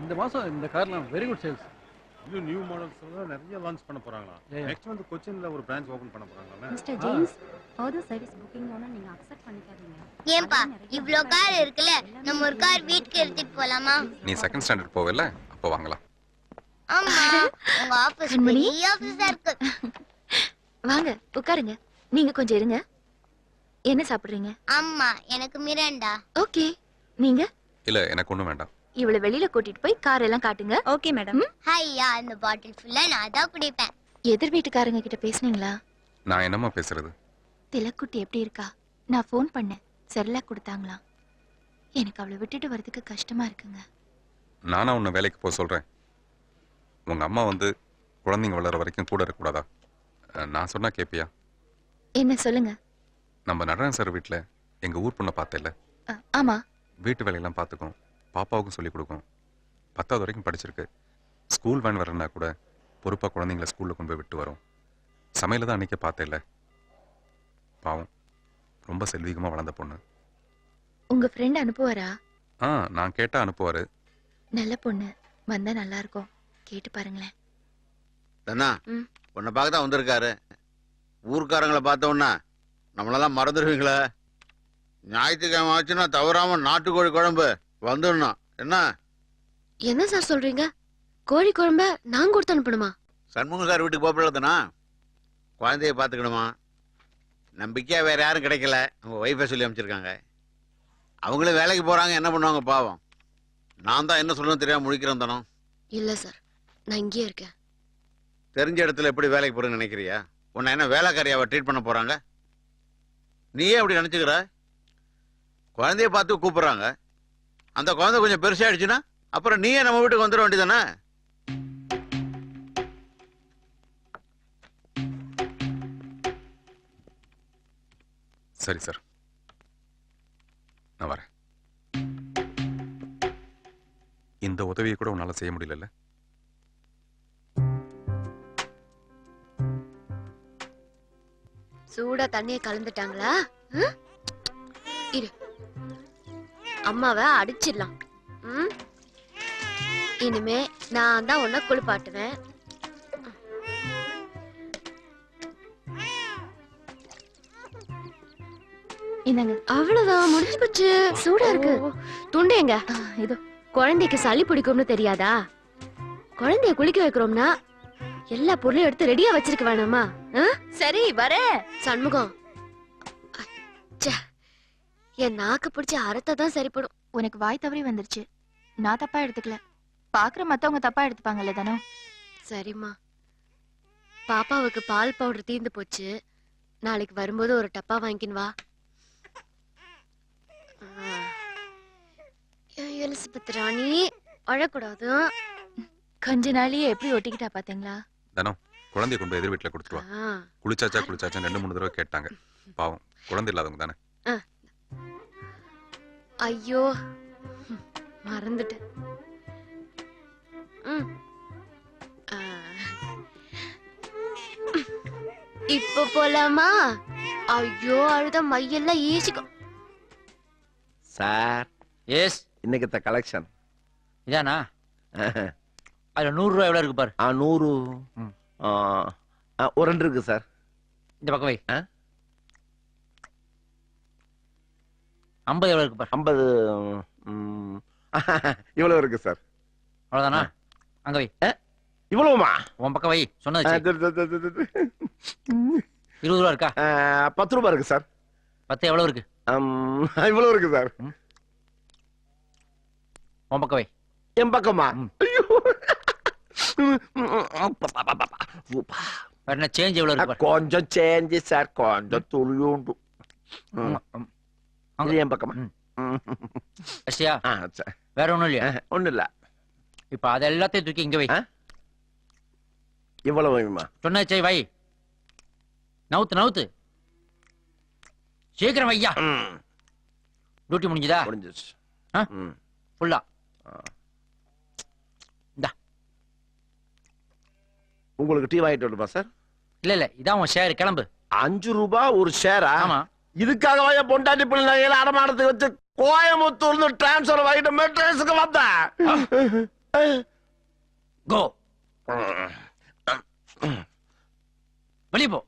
இந்த மாசம் இந்த கார்லாம் வெரி குட் சேல்ஸ். இன்னும் நியூ மாடல்ஸ் எல்லாம் நிறைய லான்ச் பண்ண போறாங்களா? நெக்ஸ்ட் வந்து கொச்சின்ல ஒரு பிரான்ச் ஓபன் பண்ண போறாங்களா? Mister James, further service booking ஒன்னு நீங்க அக்செப்ட் பண்ணிக்காதீங்க. ஏன்பா இவ்ளோ கார் இருக்குல, நம்ம ஒரு கார் வீட்டுக்கு எடுத்துட்டு போலாமா? நீ செகண்ட் ஸ்டாண்டர்ட் போவல, அப்போ வாங்கலாம். ஆமா, உங்க ஆபீஸ் பெரிய ஆபீஸா இருக்கு. வாங்க உட்காருங்க. நீங்க கொஞ்சம் இருங்க. என்ன சாப்பிடுறீங்க? அம்மா எனக்கு மிரண்டா. ஓகே. நீங்க? இல்ல, எனக்கு ஒண்ணும் வேண்டாம். இவளை வெளியில கூட்டிட்டு போய் கார் எல்லாம் காட்டுங்க. Okay madam. ஹையா, இந்த பாட்டில் ஃபுல்லா நான் தான் குடிப்பேன். எதிர் வீட்டுக்காரங்க கிட்ட பேசுனீங்களா? நான் என்னம்மா பேசுறது? திலக்குட்டி எப்படி இருக்கா? நான் ஃபோன் பண்ணேன், செர்லாக் கொடுத்தாங்களாம். எனக்கு அவளை விட்டுட்டு வரதுக்கு கஷ்டமா இருக்குங்க. நானா உன்னை வேலைக்கு போக சொல்றேன்? உங்க அம்மா வந்து குழந்தைங்க வளர வரைக்கும் கூட இருக்கக்கூடாதா? நான் சொன்னா கேப்பியா? என்ன சொல்லுங்க. நம்ம நடராஜன் சார் வீட்டில் எங்க ஊர் பொண்ணை பார்த்தேல்ல? ஆமா. வீட்டு வேலையெல்லாம் பார்த்துக்கும், பாப்பாவுக்கும் சொல்லிக் கொடுக்கும். 10வது வரைக்கும் படிச்சிருக்கு. ஸ்கூல் வேன் வரனா கூட பொறுப்பாக குழந்தைங்கள ஸ்கூலில் கொண்டு போய் விட்டு வரும். சமையல தான் அன்றைக்கே பார்த்தேல்ல. பாவம், ரொம்ப செல்வீகமாக வளர்ந்த பொண்ணு. உங்க ஃப்ரெண்ட் அனுப்புவாரா? நான் கேட்டால் அனுப்புவார். நல்ல பொண்ணு, வந்தா நல்லா இருக்கும். கேட்டு பாருங்களேன். தன்னா, உன்னை பார்க்க தான் வந்திருக்காரு. ஊர்க்காரங்களை பார்த்தோன்னா நம்மளெல்லாம் மறந்துடுவீங்களே. ஞாயிற்றுக்கிழமை ஆச்சுன்னா தவறாம நாட்டுக்கோழி குழம்பு வந்துடணும். என்ன என்ன சார் சொல்றீங்க? கோழி குழம்ப நான் கொடுத்து அனுப்பணுமா? சண்முகம் சார் வீட்டுக்கு போகப்படாதுன்னா குழந்தைய பார்த்துக்கணுமா? நம்பிக்கையா வேற யாரும் கிடைக்கல. அவங்க ஒய்ஃபை சொல்லி அமைச்சிருக்காங்க. அவங்களும் வேலைக்கு போறாங்க, என்ன பண்ணுவாங்க பாவம். நான் தான் என்ன சொல்லணும் தெரியாம முழிக்கிறேன் தானோ. இல்ல சார், நான் இங்கேயே இருக்கேன். தெரிஞ்ச இடத்துல எப்படி வேலைக்கு போறேன்னு நினைக்கிறியா? உன்னை என்ன வேலைக்காரியாவை ட்ரீட் பண்ண போறாங்க? நீயே அப்படி நினைச்சுக்கிற? குழந்தைய பார்த்து கூப்பிடுறாங்க. அந்த குழந்தை கொஞ்சம் பெருசாயிடுச்சுன்னா அப்புறம் நீயே நம்ம வீட்டுக்கு வந்துட வேண்டியதானே? சரி சார், நான் வரேன். இந்த உதவியை கூட உன்னால செய்ய முடியல. சூடா தண்ணியை கலந்துட்டாங்களா? இரு, அம்மாவை அடிச்சிடலாம். இனிமே நான் தான் உன்னை குளிப்பாட்டுவேன். அவ்வளவுதான், முடிஞ்சு போச்சு. சூடா இருக்கு. துண்டேங்க இது. குழந்தைக்கு சளி பிடிக்கும்னு தெரியாதா? குழந்தைய குளிக்க வைக்கிறோம்னா எல்லா பொருளையும் எடுத்து ரெடியா வச்சிருக்க வேணாமா? சரி வரேன். சண்முகம், என் நாக்கு பிடிச்ச அறத்தான் சரிப்படும். உனக்கு வாய் தவறி வந்துருச்சு. நான் தப்பா எடுத்துக்கல. பாக்குற மத்தவங்க தப்பா எடுத்துப்பாங்கல்ல தானோ? சரிம்மா. பாப்பாவுக்கு பால் பவுடர் தீர்ந்து போச்சு. நாளைக்கு வரும்போது ஒரு டப்பா வாங்கிக்கின் வா. எலிசபெத் ராணி அழக்கூடாது. கொஞ்ச நாளையே எப்படி ஒட்டிக்கிட்டா பாத்தீங்களா? தானோ, குழந்தைய கொண்டு எதிர் வீட்டுல கொடுத்துருவா. குளிச்சாச்சா 2-3 தடவை கேட்டாங்க. பாவம், குழந்தை இல்லாதவங்க தானே. ஐயோ, மறந்துட்டேன். இப்ப போலாமா? ஐயோ, அழுத மையெல்லாம் ஈசிக்கும். சார், எஸ், இன்னைக்கு கலெக்ஷன் இதானா? அதுல 100 ரூபாய் எவ்வளவு இருக்கு பாரு. 100 ஒரு 2 இருக்கு சார். இந்த பக்கம் வை. 50 எவ்வளவு இருக்கு பாரு. 50 இவ்வளவு இருக்கு சார். அவ்வளவுதானா? அங்க வை. இவ்வளவுமா? உன் பக்கம் வை. சொன்னது 20 ரூபா இருக்கா? 10 ரூபாய் இருக்கு சார். 10 எவ்வளவு இருக்கு? இவ்வளவு இருக்கு சார். உன் பக்கம் வை. என் பக்கமா? என்ன சேஞ்ச் எவ்வளவு இருக்கு? கொஞ்சம் சேஞ்ச் சார், கொஞ்சம் துளியுண்டு. என் பக்கமா? வேற ஒண்ணும் இல்லையா? ஒண்ணும் இல்ல. இப்ப அது எல்லாத்தையும் தூக்கி இங்க வை. இவ்வளவு வைமா? சொன்னதை வை. நவுத்து நவுத்து, சீக்கிரம் வையா. டியூட்டி முடிஞ்சுதா? முடிஞ்சிச்சு. ஃபுல்லா இந்தா. உங்களுக்கு டீ வாங்கிட்டு வரணுமா சார்? இல்ல இல்ல, இதான் உன் ஷேர். கிளம்பு. 5 ரூபாய் ஒரு ஷேரா? ஆமா. இதுக்காகவா பொண்டாட்டி பிள்ளை அடமானத்துக்கு வச்சு கோயம்புத்தூர்ல டிரான்ஸ்பர் வாங்கிட்டு மெட்ராஸுக்கு வந்தேன். கோ வெளிய போ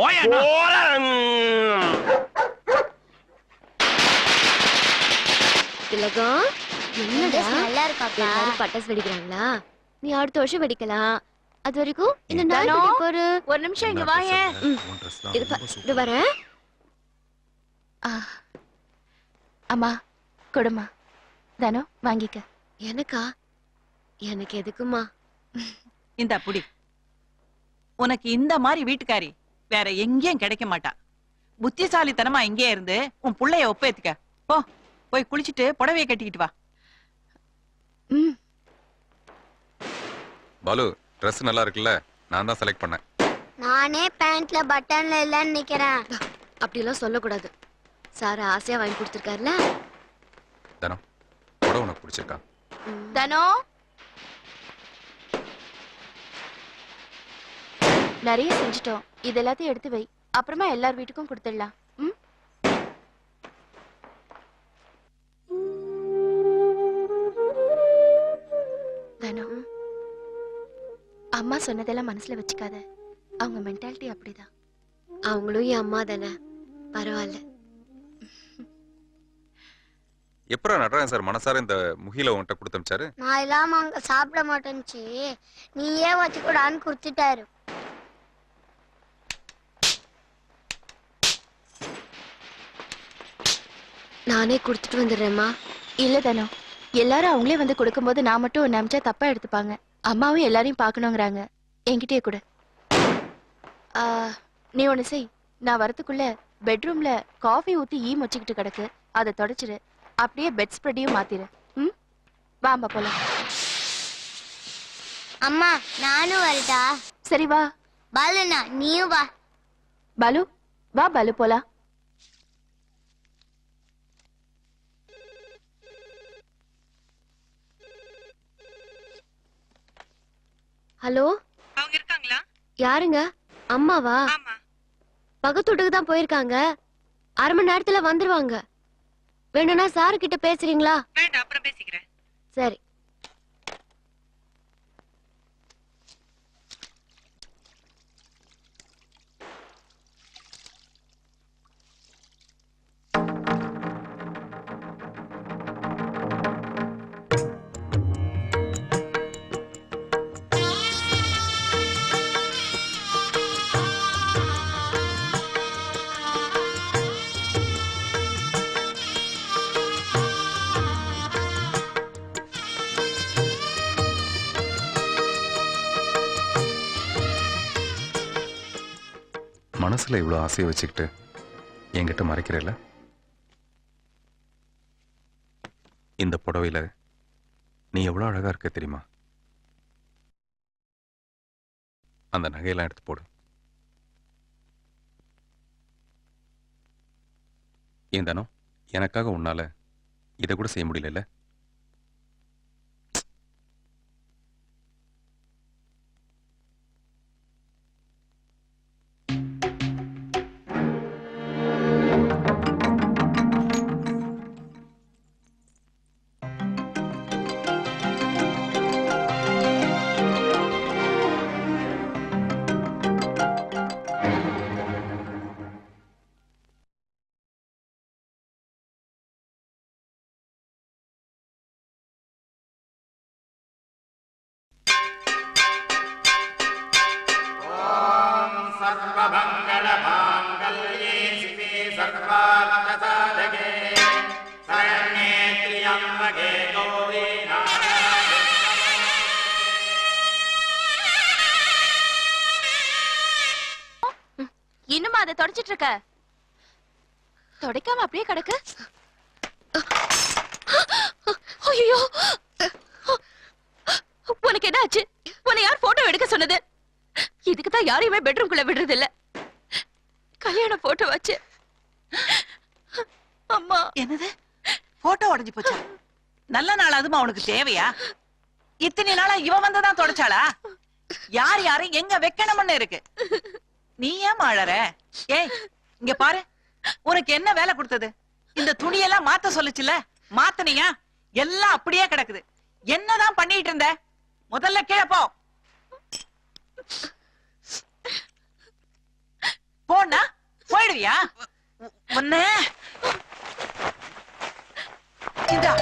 போயாண்ணா. திலகம் என்னடா நல்லா இருக்காப்பா. எல்லாரும் பட்டாசு வெடிக்கிறாங்களா? நீ அடுத்த வருஷம் வெடிக்கலாம். அது வரைக்கும் இந்த நாள் தானோ? ஒரு ஒரு நிமிஷம் இங்க வாயேன். இது வரேன். அம்மா கொடுமா. தானோ வாங்கிக்க. எனக்கா? எனக்கு எதுக்குமா? இந்த புடி. உனக்கு இந்த மாதிரி வீட்டுக்காரி வேற எங்கேயும் கிடைக்க மாட்டா. புத்திசாலித்தனமா இங்கே இருந்து உன் புள்ளைய ஒப்பேத்துக்க. போ போய் குளிச்சுட்டு புடவைய கட்டிக்கிட்டு வா. பாலு ட்ரெஸ் நல்லா இருக்குல்ல? நான் தான் செலக்ட் பண்ணேன். நானே பேண்ட்ல பட்டன்ல இல்லன்னு நிக்கிறேன். அப்படி எல்லாம் சொல்லக்கூடாது. சார் ஆசையா வாங்கி கொடுத்துருக்காருல. தானோ புடவை உனக்கு பிடிச்சிருக்கா? தானோ நிறைய செஞ்சுட்டோம். இது எல்லாத்தையும் எடுத்து வை. அப்புறமா எல்லார் வீட்டுக்கும் கொடுத்துடலாம். தானோ அம்மா சொன்னதெல்லாம் மனசுல வச்சுக்காத. அவங்க மென்டாலிட்டி அப்படிதான். அவங்களும் என் அம்மா தானே, பரவாயில்ல. எப்பறம் நடராஜன் சார் மனசார இந்த முகில உன்கிட்ட கொடுத்தமிச்சாரு? நான் இல்லாம அங்க சாப்பிட மாட்டேன்ச்சு, நீயே வச்சுக்கூடான்னு குடுத்துட்டாரு. நானே கொடுத்துட்டு வந்துடுறேம்மா. இல்ல தானோ, எல்லாரும் அவங்களே வந்து கொடுக்கும்போது நான் மட்டும் ஒன்னு அமிச்சா தப்பா எடுத்துப்பாங்க. அம்மாவும் எல்லாரையும் பாக்கணுங்கிறாங்க. என்கிட்டயே கூட நீ ஒண்ணு செய். நான் வரதுக்குள்ள பெட்ரூம்ல காஃபி ஊத்தி ஈ மொச்சிக்கிட்டு கிடக்கு, அதை தொடச்சிரு. அப்படியே பெட் ஸ்ப்ரெட்டையும் மாத்திரு. வாம்பா போலாம். அம்மா நானும் வரட்டா? சரி வா. பாலுண்ணா நீயும் வா. பாலு வா. பாலு போலாம். ஹலோ, அவங்க இருக்காங்களா? யாருங்க? அம்மாவா? ஆமா. பக்கத்துட்டுக்கு தான் போயிருக்காங்க. அரை மணி நேரத்துல வந்துருவாங்க. வேணும்னா சாரு கிட்ட பேசுறீங்களா? வேண்டாம், அப்புறம் பேசிக்கிறேன். சரி. மனசுல இவ்வளவு ஆசையை வச்சுக்கிட்டு என்கிட்ட மறைக்கிறேல? இந்த புடவையில நீ எவ்வளவு அழகா இருக்க தெரியுமா? அந்த நகையெல்லாம் எடுத்து போடு. ஏன் தானோ எனக்காக உன்னால இதை கூட செய்ய முடியல? இன்னுமா அதை தொடச்சிட்டு இருக்க? தொடக்காம அப்படியே கிடக்கு. ஐயோ, உனக்கு என்ன ஆச்சு? உன்னை யார் போட்டோ எடுக்க சொன்னது? இதுக்குதான் யாரையுமே பெட்ரூம்குள்ள விடுறது இல்ல. கல்யாண போட்டோ வச்சு. அம்மா, என்னது போட்டோ உடைஞ்சு போச்சா? நல்ல நாள் அதுமா உனக்கு தேவையா? இத்தனை நாளா இவ வந்துதான் தொடச்சாளா? யார் யாரு எங்க வைக்கணும்னு இருக்கு. நீ ஏன் அழற? ஏய் இங்க பாரு, உனக்கு என்ன வேலை கொடுத்தது? இந்த துணியெல்லாம் மாத்த சொல்லுச்சுல, மாத்தனியா? எல்லாம் அப்படியே கிடக்குது. என்னதான் பண்ணிட்டு இருந்த? முதல்ல கீழே போ. போனா போயிடுவியா? உன்ன இந்தா